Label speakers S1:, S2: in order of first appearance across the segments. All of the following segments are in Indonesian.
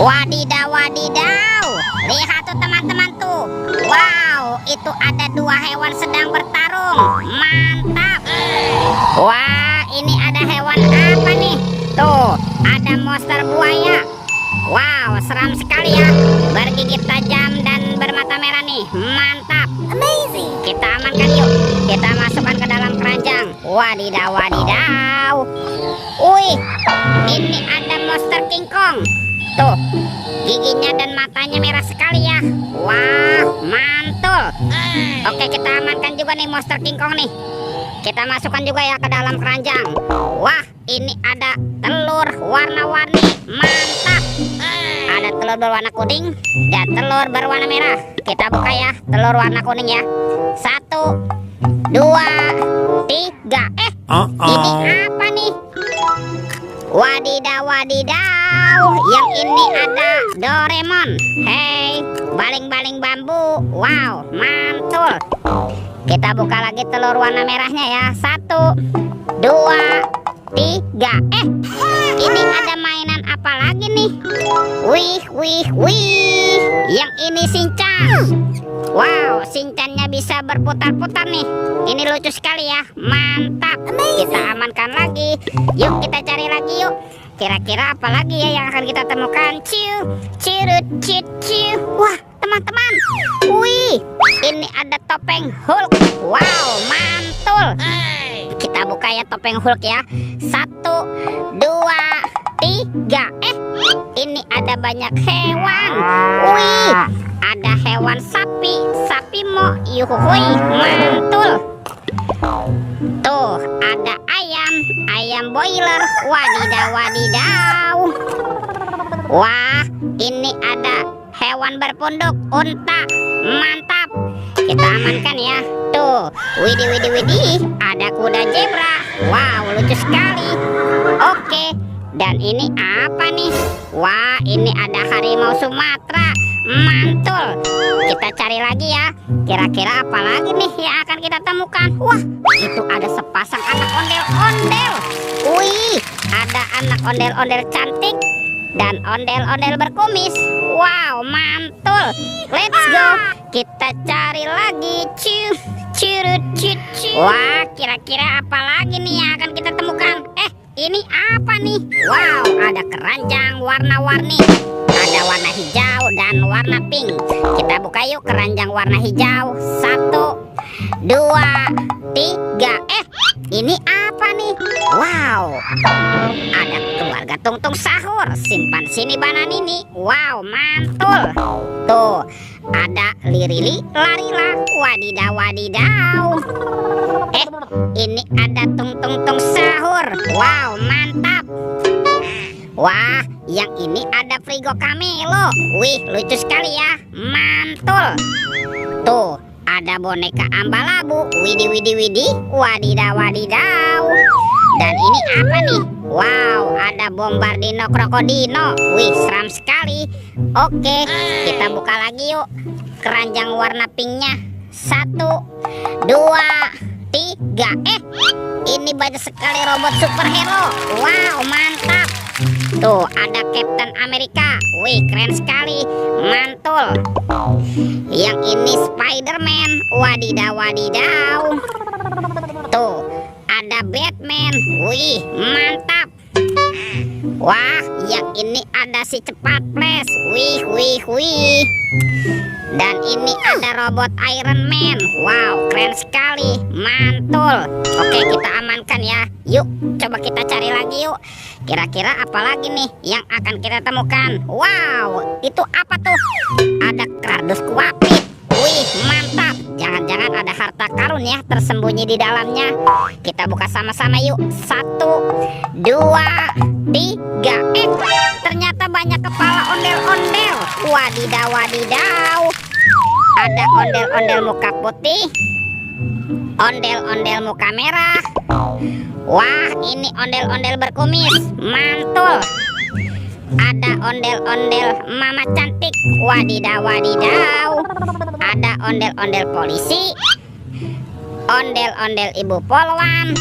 S1: Wadidaw, wadidaw. Lihat tuh teman-teman tuh. Wow, itu ada dua hewan sedang bertarung. Mantap. Wah, ini ada hewan apa nih? Tuh, ada monster buaya. Wow, seram sekali ya. Bergigit tajam dan bermata merah nih. Mantap. Amazing. Kita amankan yuk. Kita masukkan ke dalam keranjang. Wadidaw, wadidaw. Wih, ini ada monster King Kong. Tuh, giginya dan matanya merah sekali ya. Wah, mantul. Oke, kita amankan juga nih monster King Kong nih. Kita masukkan juga ya ke dalam keranjang. Wah, ini ada telur warna-warni. Mantap. Ada telur berwarna kuning dan telur berwarna merah. Kita buka ya, telur warna kuning ya. 1, 2, 3. Ini apa nih? Wadidaw, wadidaw. Yang ini ada Doraemon. Hei, baling-baling bambu. Wow, mantul. Kita buka lagi telur warna merahnya ya. 1, 2, 3. Ini ada mainan apa lagi nih? Wih, wih, wih. Yang ini Shinchan. Wow, Shinchannya bisa berputar-putar nih. Ini lucu sekali ya. Mantap. Kita amankan lagi. Yuk kita cari lagi yuk. Kira-kira apa lagi ya yang akan kita temukan? Ciu, cirut, cit, ciu. Wah, teman-teman. Wih, ini ada topeng Hulk. Wow, mantul. Kita buka ya topeng Hulk ya. 1, 2, 3. Ini ada banyak hewan. Wih, ada hewan sapi. Sapi mo. Yuhui, mantul. Tuh, ada ayam. Ayam boiler. Wadidaw, wadidaw. Wah, ini ada hewan berpunduk. Unta. Mantap. Kita amankan ya. Tuh, widih, widih, widih. Ada kuda zebra. Wow, lucu sekali. Oke. Dan ini apa nih? Wah, ini ada harimau Sumatera. Mantul. Kita cari lagi ya. Kira-kira apa lagi nih yang akan kita temukan? Wah, itu ada sepasang anak ondel-ondel. Wih, ada anak ondel-ondel cantik dan ondel-ondel berkumis. Wow, mantul. Let's go. Kita cari lagi. Ciu, cirut, cit, ciu. Wah, kira-kira apa lagi nih yang akan kita temukan? Ini apa nih? Wow, ada keranjang warna-warni. Ada warna hijau dan warna pink. Kita buka yuk keranjang warna hijau. 1, 2, 3. Ini apa nih? Wow, ada keluarga Tungtung sahur. Simpan sini bananini. Wow, mantul. Tuh, ada Lirili Larila. Wadidaw, wadidaw. Ini ada Tung sahur. Wow, mantap. Wah, yang ini ada Frigo Camelo. Wih, lucu sekali ya. Mantul. Tuh, ada boneka Ambalabu. Widih, widih, widih. Wadidaw, wadidaw. Dan ini apa nih? Wow, ada Bombardino Krokodino. Wih, seram sekali. Oke, kita buka lagi yuk keranjang warna pinknya. 1, 2, 3. Ini banyak sekali robot superhero. Wow, mantap. Tuh, ada Captain America. Wih, keren sekali. Mantul. Yang ini Spider-Man. Wadidaw, wadidaw. Tuh, ada Batman. Wih, mantap. Wah, yang ini ada si cepat flash. Wih, wih, wih. Dan ini ada robot Iron Man. Wow, keren sekali. Mantul. Oke, kita amankan ya. Yuk, coba kita cari lagi yuk. Kira-kira apa lagi nih yang akan kita temukan? Wow, itu apa tuh? Ada kardus kuapit. Wih, mantap. Jangan-jangan ada harta karun ya tersembunyi di dalamnya. Kita buka sama-sama yuk. 1, 2, 3. Ternyata banyak kepala ondel-ondel. Wadidaw, wadidaw. Ada ondel-ondel muka putih, ondel-ondel muka merah. Wah, ini ondel-ondel berkumis. Mantul. Ada ondel-ondel mama cantik. Wadidaw, wadidaw. Ada ondel-ondel polisi, ondel-ondel ibu polwan.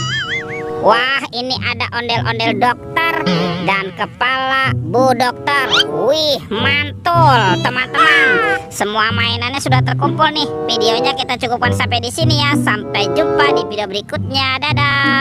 S1: Wah, ini ada ondel-ondel dokter. dokter dan kepala Bu Dokter. Wih, mantul teman-teman. Semua mainannya sudah terkumpul nih. Videonya kita cukupkan sampai di sini ya. Sampai jumpa di video berikutnya. Dadah.